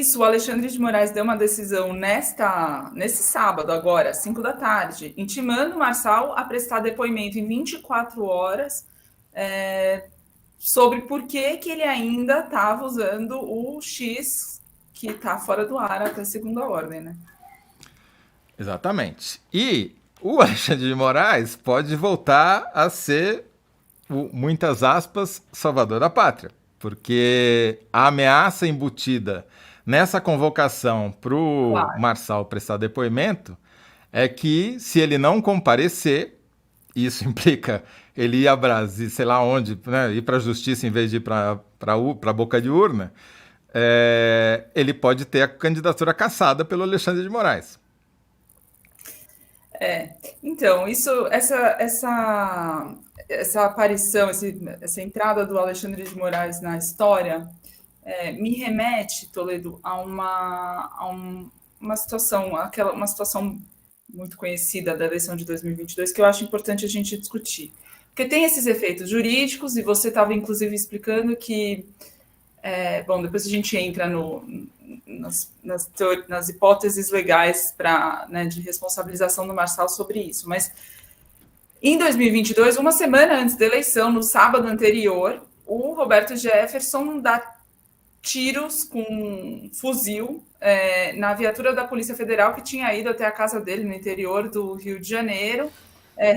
isso, o Alexandre de Moraes deu uma decisão nesse sábado, agora, 5 da tarde, intimando o Marçal a prestar depoimento em 24 horas sobre por que ele ainda estava usando o X que está fora do ar até segunda ordem, né? Exatamente. E o Alexandre de Moraes pode voltar a ser, muitas aspas, salvador da pátria. Porque a ameaça embutida nessa convocação para o Claro. Marçal prestar depoimento é que, se ele não comparecer, isso implica ele ir a Brasília, sei lá onde, né, ir para a justiça em vez de ir para a boca de urna, ele pode ter a candidatura cassada pelo Alexandre de Moraes. Então, essa aparição, essa entrada do Alexandre de Moraes na história me remete, Toledo, uma situação, uma situação muito conhecida da eleição de 2022 que eu acho importante a gente discutir. Porque tem esses efeitos jurídicos, e você estava inclusive explicando que bom, depois a gente entra nas hipóteses legais né, de responsabilização do Marçal sobre isso. Mas em 2022, uma semana antes da eleição, no sábado anterior, o Roberto Jefferson dá tiros com um fuzil na viatura da Polícia Federal que tinha ido até a casa dele no interior do Rio de Janeiro,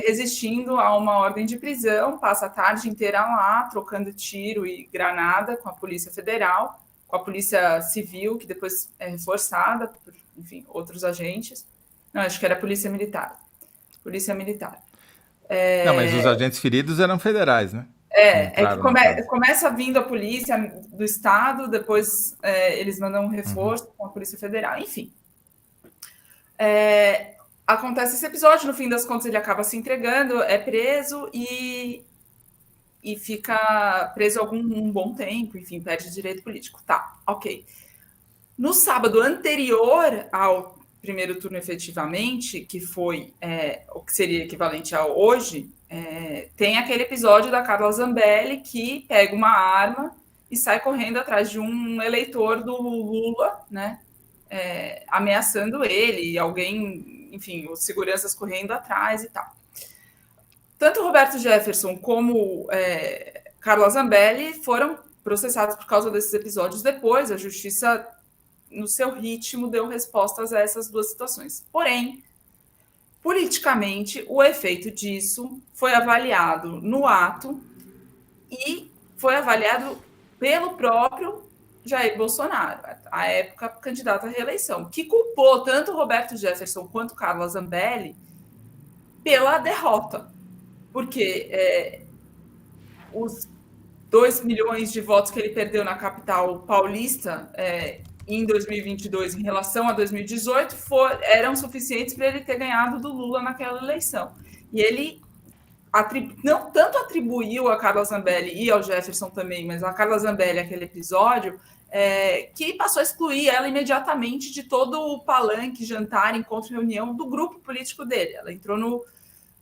resistindo a uma ordem de prisão, passa a tarde inteira lá, trocando tiro e granada com a Polícia Federal, com a Polícia Civil, que depois é reforçada por, enfim, outros agentes. Não, acho que era a Polícia Militar. Polícia Militar. Não, mas os agentes feridos eram federais, né? Que É que entraram na casa. começa vindo a polícia do estado, depois eles mandam um Uhum. reforço com a Polícia Federal, enfim. Acontece esse episódio, no fim das contas ele acaba se entregando, é preso e fica preso um bom tempo, enfim, perde direito político. Tá, ok. No sábado anterior ao primeiro turno efetivamente, que foi o que seria equivalente a hoje, tem aquele episódio da Carla Zambelli que pega uma arma e sai correndo atrás de um eleitor do Lula, né? Ameaçando ele, e alguém, enfim, os seguranças correndo atrás e tal. Tanto Roberto Jefferson como Carla Zambelli foram processados por causa desses episódios. Depois, a justiça, no seu ritmo, deu respostas a essas duas situações. Porém, politicamente, o efeito disso foi avaliado no ato e foi avaliado pelo próprio Jair Bolsonaro, à época candidato à reeleição, que culpou tanto Roberto Jefferson quanto Carla Zambelli pela derrota, porque os 2 milhões de votos que ele perdeu na capital paulista em 2022 em relação a 2018 eram suficientes para ele ter ganhado do Lula naquela eleição. E ele não tanto atribuiu a Carla Zambelli e ao Jefferson também, mas a Carla Zambelli, aquele episódio, que passou a excluir ela imediatamente de todo o palanque, jantar, encontro, reunião do grupo político dele. Ela entrou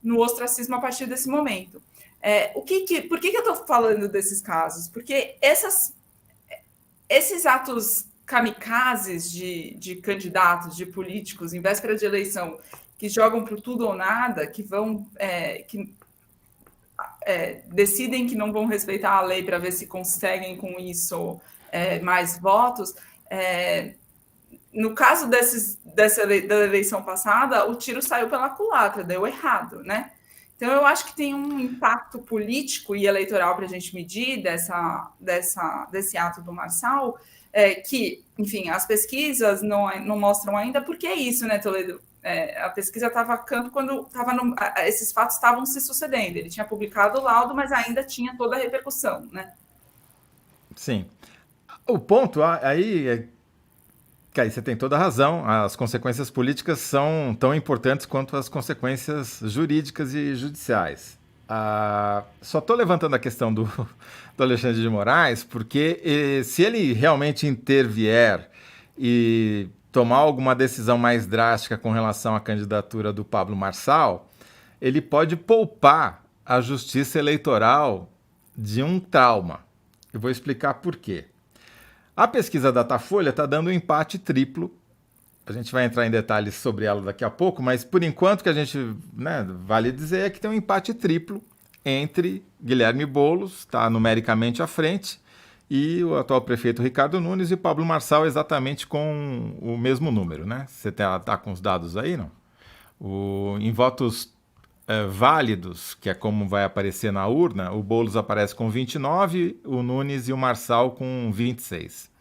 no ostracismo a partir desse momento. Por que eu estou falando desses casos? Porque esses atos kamikazes de candidatos, de políticos, em véspera de eleição, que jogam para tudo ou nada, que vão que decidem que não vão respeitar a lei para ver se conseguem com isso mais votos. No caso da eleição passada, o tiro saiu pela culatra, deu errado, né? Então, eu acho que tem um impacto político e eleitoral para a gente medir desse ato do Marçal, que, enfim, as pesquisas não mostram ainda, porque é isso, né, Toledo? A pesquisa estava a campo quando esses fatos estavam se sucedendo. Ele tinha publicado o laudo, mas ainda tinha toda a repercussão, né? Sim. O ponto aí é que aí você tem toda a razão. As consequências políticas são tão importantes quanto as consequências jurídicas e judiciais. Só estou levantando a questão do Alexandre de Moraes porque se ele realmente intervier e tomar alguma decisão mais drástica com relação à candidatura do Pablo Marçal, ele pode poupar a justiça eleitoral de um trauma. Eu vou explicar por quê. A pesquisa Datafolha está dando um empate triplo. A gente vai entrar em detalhes sobre ela daqui a pouco, mas por enquanto o que a gente, né, vale dizer é que tem um empate triplo entre Guilherme Boulos, está numericamente à frente, e o atual prefeito Ricardo Nunes e Pablo Marçal exatamente com o mesmo número, né? Você tá com os dados aí, não? Em votos válidos, que é como vai aparecer na urna, o Boulos aparece com 29, o Nunes e o Marçal com 26.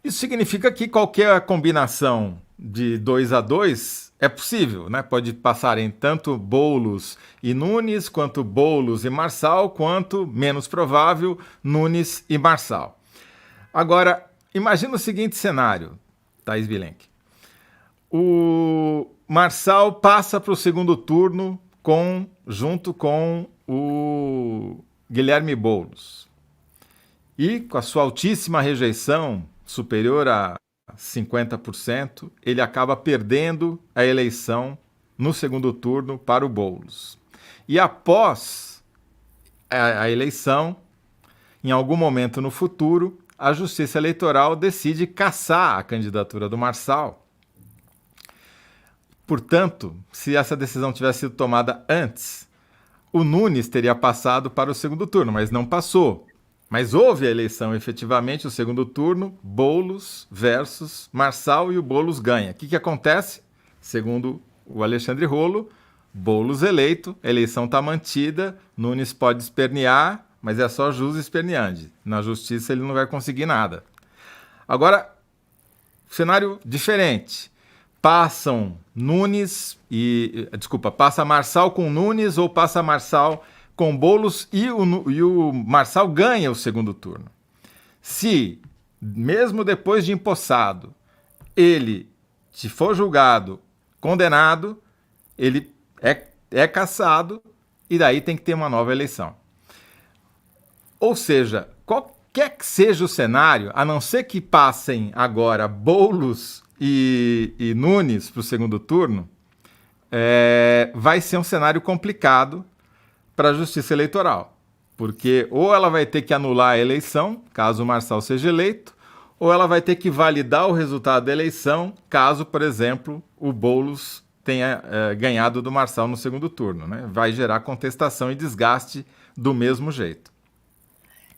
Isso significa que qualquer combinação de 2 a 2 é possível, né? Pode passar em tanto Boulos e Nunes, quanto Boulos e Marçal, quanto, menos provável, Nunes e Marçal. Agora, imagina o seguinte cenário, Thaís Bilenque. O Marçal passa para o segundo turno junto com o Guilherme Boulos. E com a sua altíssima rejeição, superior a 50%, ele acaba perdendo a eleição no segundo turno para o Boulos. E após a eleição, em algum momento no futuro, a Justiça Eleitoral decide cassar a candidatura do Marçal. Portanto, se essa decisão tivesse sido tomada antes, o Nunes teria passado para o segundo turno, mas não passou. Mas houve a eleição efetivamente, o segundo turno, Boulos versus Marçal, e o Boulos ganha. O que acontece? Segundo o Alexandre Rolo, Boulos eleito, a eleição está mantida, Nunes pode espernear, mas é só jus esperneante. Na justiça ele não vai conseguir nada. Agora, cenário diferente. Passa Marçal com Nunes ou passa Marçal com Boulos e o Marçal ganha o segundo turno. Se, mesmo depois de empossado, ele, se for julgado, condenado, ele é cassado e daí tem que ter uma nova eleição. Ou seja, qualquer que seja o cenário, a não ser que passem agora Boulos e Nunes para o segundo turno, vai ser um cenário complicado para a Justiça Eleitoral, porque ou ela vai ter que anular a eleição, caso o Marçal seja eleito, ou ela vai ter que validar o resultado da eleição, caso, por exemplo, o Boulos tenha ganhado do Marçal no segundo turno, né? Vai gerar contestação e desgaste do mesmo jeito.